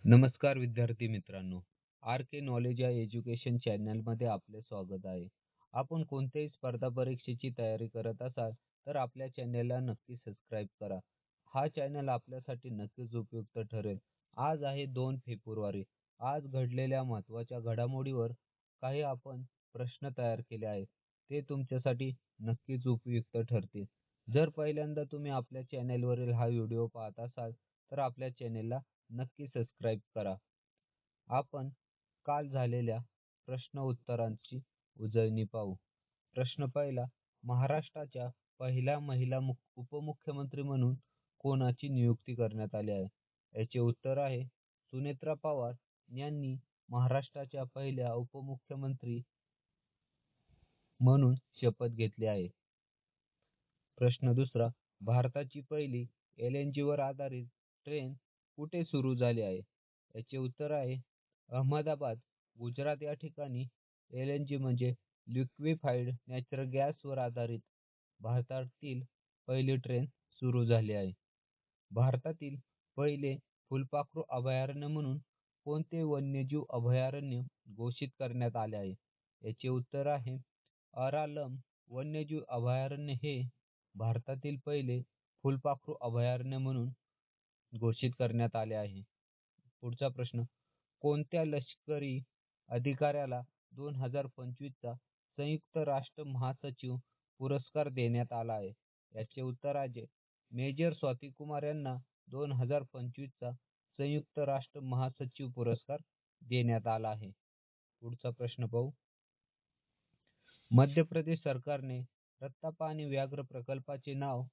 नमस्कार विद्यार्थी मित्रांनो. आर के नॉलेज या एज्युकेशन चॅनलमध्ये आपले स्वागत आहे. आपण कोणत्याही स्पर्धा परीक्षेची तयारी करत असाल तर आपल्या चॅनलला नक्की सबस्क्राईब करा. हा चॅनल आपल्यासाठी नक्कीच उपयुक्त ठरेल. आज आहे 2 फेब्रुवारी. आज घडलेल्या महत्त्वाच्या घडामोडीवर काही आपण प्रश्न तयार केले आहेत. ते तुमच्यासाठी नक्कीच उपयुक्त ठरतील. जर पहिल्यांदा तुम्ही आपल्या चॅनेलवरील हा व्हिडिओ पाहत असाल तर आपल्या चॅनेलला नक्की सबस्क्राईब करा. आपण काल झालेल्या प्रश्न उत्तरांची उजळणी पाहू. प्रश्न पहिला, महाराष्ट्राच्या पहिल्या महिला उपमुख्यमंत्री म्हणून कोणाची नियुक्ती करण्यात आली आहे? याचे उत्तर आहे सुनेत्रा पवार यांनी महाराष्ट्राच्या पहिल्या उपमुख्यमंत्री म्हणून शपथ घेतली आहे. प्रश्न दुसरा, भारताची पहिली LNG वर आधारित ट्रेन कुठे सुरू झाली आहे? याचे उत्तर आहे अहमदाबाद, गुजरात या ठिकाणी LNG म्हणजे लिक्विफाईड नॅचरल गॅसवर आधारित भारतातील पहिली ट्रेन सुरू झाली आहे. भारतातील पहिले फुलपाखरू अभयारण्य म्हणून कोणते वन्यजीव अभयारण्य घोषित करण्यात आले आहे? याचे उत्तर आहे अरालम वन्यजीव अभयारण्य हे भारतातील पहिले फुलपाखरू अभयारण्य म्हणून घोषित करण्यात आले आहे. पुढचा प्रश्न, कोणत्या लष्करी अधिकाऱ्याला 2025 चा संयुक्त राष्ट्र महासचिव पुरस्कार देण्यात आला आहे? याचे उत्तर आहे मेजर स्वाती कुमार यांना 2025 चा संयुक्त राष्ट्र महासचिव पुरस्कार देण्यात आला आहे. पुढचा प्रश्न पाहू. मध्य प्रदेश सरकारने रत्तापानी व्याघ्र प्रकल्पाचे नाव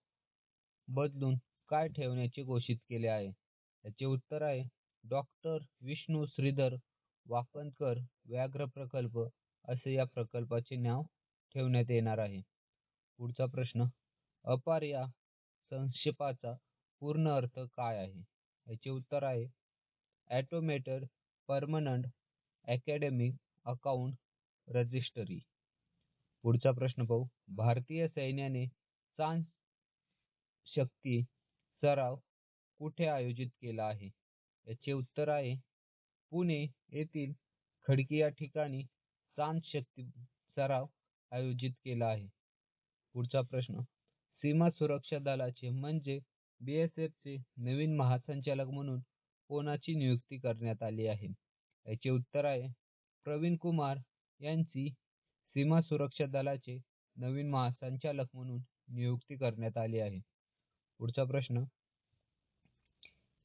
बदलून काय ठेवण्याचे घोषित केले आहे? याचे उत्तर आहे डॉक्टर विष्णू श्रीधर वाकणकर व्याघ्र प्रकल्प असे या प्रकल्पाचे नाव ठेवण्यात येणार आहे. पुढचा प्रश्न, अपार या संक्षेपाचा पूर्ण अर्थ काय आहे? याचे उत्तर आहे automated permanent academic account registry. पुढचा प्रश्न पाहू. भारतीय सैन्याने चांद शक्ती सराव कुठे आयोजित केला आहे? याचे उत्तर आहे पुणे येथील खडकी या ठिकाणी चांद शक्ती सराव आयोजित केला आहे. पुढचा प्रश्न, सीमा सुरक्षा दलाचे म्हणजे BSFचे नवीन महासंचालक म्हणून कोणाची नियुक्ती करण्यात आली आहे? याचे उत्तर आहे प्रवीण कुमार यांची सीमा सुरक्षा दलाचे नवीन महासंचालक म्हणून नियुक्ती करण्यात आली आहे. पुढचा प्रश्न,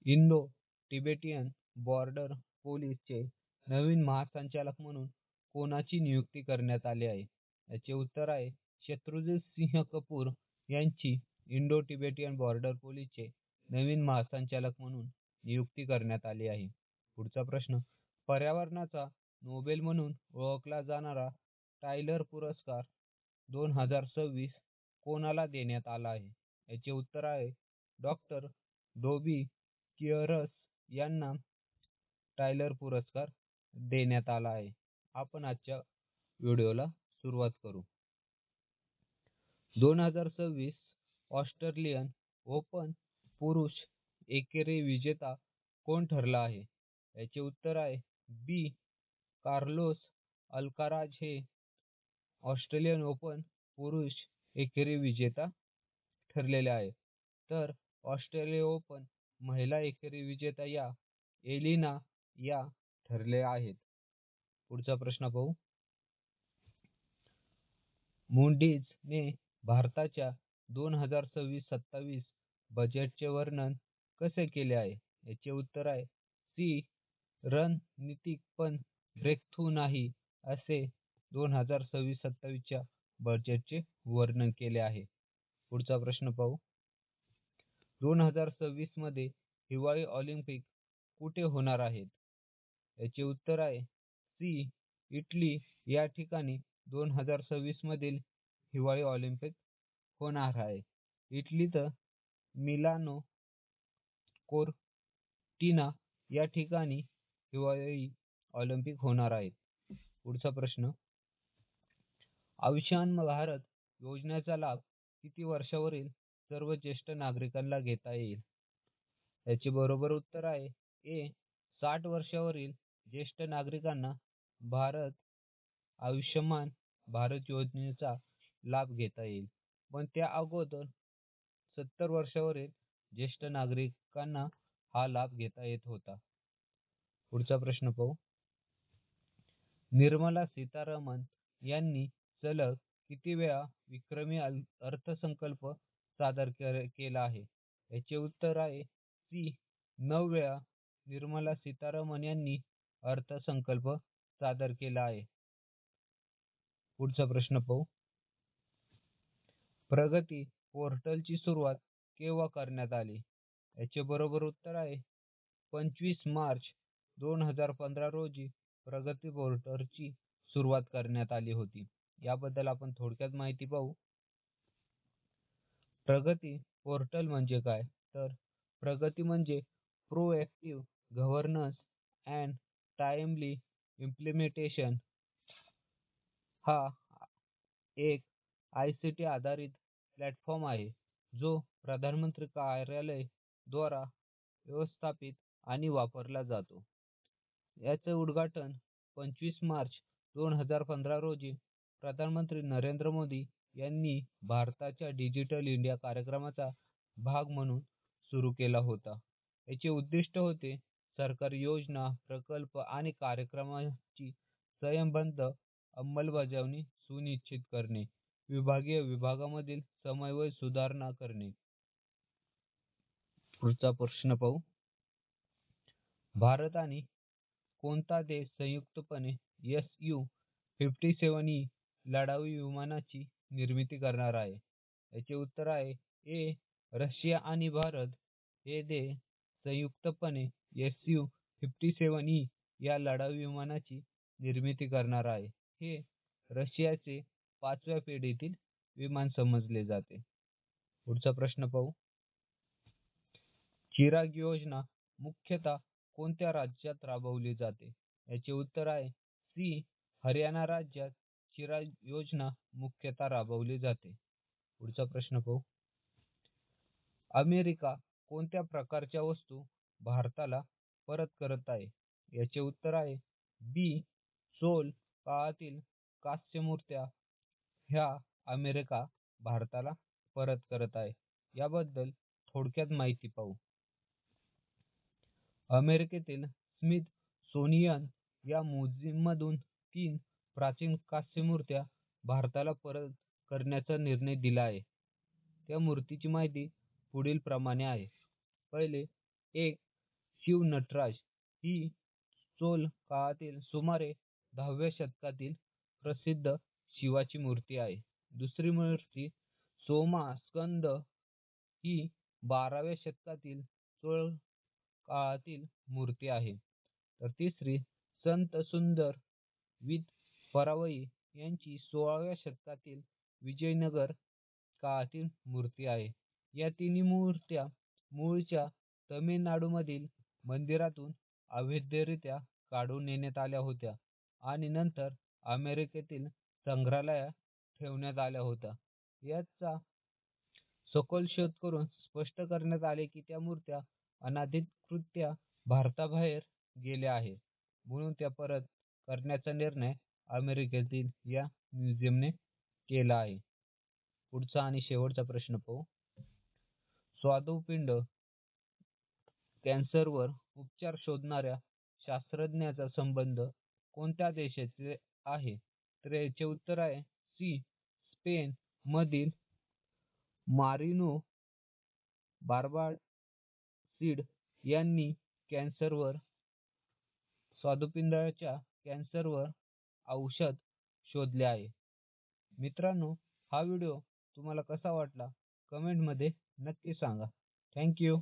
इंडो तिबेटियन बॉर्डर पोलीसचे नवीन महासंचालक म्हणून कोणाची नियुक्ती करण्यात आली आहे? याचे उत्तर आहे शत्रुजित सिंह कपूर यांची इंडो तिबेटियन बॉर्डर पोलीसचे नवीन महासंचालक म्हणून नियुक्ती करण्यात आली आहे. पुढचा प्रश्न, पर्यावरणाचा नोबेल म्हणून ओळखला जाणारा टायलर पुरस्कार 2026 कोणाला देण्यात आला आहे? याचे उत्तर आहे डॉक्टर डोबी किअरस यांना टायलर पुरस्कार देण्यात आला आहे. आपण आजच्या व्हिडिओला सुरुवात करू. 2026 ऑस्ट्रेलियन ओपन पुरुष एकेरी विजेता कोण ठरला आहे? याचे उत्तर आहे बी. कार्लोस अल्काराज हे ऑस्ट्रेलियन ओपन पुरुष एकेरी विजेता ठरलेले आहे. तर ऑस्ट्रेलिया ओपन महिला एकेरी विजेता या एलिना या ठरले आहेत. पुढचा प्रश्न पाहू. मूडीजने भारताच्या 2026-27 बजेटचे वर्णन कसे केले आहे? याचे उत्तर आहे सी. रणनीतिक पण ब्रेकथ्रू नाही असे 2026-27 च्या बजेटचे वर्णन केले आहे. पुढचा प्रश्न पाहू. 2026 मध्ये हिवाळी ऑलिम्पिक कुठे होणार आहेत? याचे उत्तर आहे सी. इटली या ठिकाणी 2026 मधील हिवाळी ऑलिम्पिक होणार आहे. इटलीत मिलानो कोर्टिना या ठिकाणी हिवाळी ऑलिम्पिक होणार आहेत. पुढचा प्रश्न, आयुष्यमान भारत योजनेचा लाभ किती वर्षावरील सर्व ज्येष्ठ नागरिकांना घेता येईल? याचे बरोबर उत्तर आहे ए. 60 वर्षावरील ज्येष्ठ नागरिकांना भारत आयुष्यमान भारत योजनेचा लाभ घेता येईल. पण त्या अगोदर 70 वर्षावरील ज्येष्ठ नागरिकांना हा लाभ घेता येत होता. पुढचा प्रश्न पाहू. निर्मला सीतारामन यांनी सलग किती वेळा विक्रमी अर्थसंकल्प सादर केला आहे? याचे उत्तर आहे सी. 9 वेळा निर्मला सीतारामन यांनी अर्थसंकल्प सादर केला आहे. पुढचा प्रश्न पाहू. प्रगती पोर्टलची सुरुवात केव्हा करण्यात आली? याचे बरोबर उत्तर आहे 25 मार्च 2015 रोजी प्रगती पोर्टलची सुरुवात करण्यात आली होती. याबद्दल आपण थोडक्यात माहिती पाहू. प्रगती पोर्टल म्हणजे काय? तर प्रगती म्हणजे proactive governance and timely implementation हा एक ICT आधारित प्लॅटफॉर्म आहे, जो प्रधानमंत्री कार्यालय द्वारा व्यवस्थापित आणि वापरला जातो. याचे उद्घाटन 25 मार्च 2015 रोजी प्रधानमंत्री नरेंद्र मोदी यांनी भारताच्या डिजिटल इंडिया कार्यक्रमाचा भाग म्हणून सुरू केला होता. याचे उद्दिष्ट होते सरकारी योजना, प्रकल्प आणि कार्यक्रमांची स्वयंबद्ध अंमलबजावणी सुनिश्चित करणे, विभागामधील समन्वय सुधारणा करणे. पुढचा प्रश्न पाहू. भारत आणि कोणता देश संयुक्तपणे Su-57E लढाऊ विमानाची निर्मिती करणार आहे? याचे उत्तर आहे ए. रशिया आणि भारत हे देश संयुक्तपणे Su-57E या लढाऊ विमानाची निर्मिती करणार आहे. हे रशियाचे 5व्या पिढीतील विमान समजले जाते. पुढचा प्रश्न पाहू. चिराग योजना मुख्यतः कोणत्या राज्यात राबवली जाते? याचे उत्तर आहे सी. हरियाणा राज्यात चिराग योजना मुख्यतः राबवली जाते. पुढचा प्रश्न पाहू. अमेरिका कोणत्या प्रकारच्या वस्तू भारताला परत करत आहे? याचे उत्तर आहे बी. चोल काळातील कास्य मूर्त्या ह्या अमेरिका भारताला परत करत आहे. याबद्दल थोडक्यात माहिती पाहू. अमेरिकेतील स्मिथसोनियन या म्युझियममधून 3 प्राचीन कास्य मूर्त्या भारताला परत करण्याचा निर्णय दिला आहे. त्या मूर्तीची माहिती पुढील प्रमाणे आहे. पहिले, एक शिव नटराज ही चोल काळातील सुमारे 10व्या शतकातील प्रसिद्ध शिवाची मूर्ती आहे. दुसरी मूर्ती सोमा स्कंद ही 12व्या शतकातील चोळ काळातील मूर्ती आहे. तर तिसरी संत सुंदर विद परावई यांची 16व्या शतकातील विजयनगर काळातील मूर्ती आहे. या तिन्ही मूर्त्या मूळच्या तमिळनाडूमधील मंदिरातून अवैधरित्या काढून नेण्यात आल्या होत्या आणि नंतर अमेरिकेतील संग्रहालयात ठेवण्यात आल्या होत्या. याचा सखोल शोध करून स्पष्ट करण्यात आले की त्या मूर्त्या अनधिकृतरित्या भारताबाहेर गेल्या आहेत, म्हणून त्या परत करण्याचा निर्णय अमेरिकेतील या म्युझियमने केला आहे. पुढचा आणि शेवटचा प्रश्न पाहू. स्वादुपिंड कॅन्सरवर उपचार शोधणाऱ्या शास्त्रज्ञाचा संबंध कोणत्या देशाचे आहे? तर याचे उत्तर आहे सी. स्पेन मधील मारिनो बार्बासिड यांनी स्वादुपिंडाच्या कॅन्सरवर औषध शोधले आहे. मित्रांनो, हा व्हिडिओ तुम्हाला कसा वाटला कमेंटमध्ये नक्की सांगा. Thank you.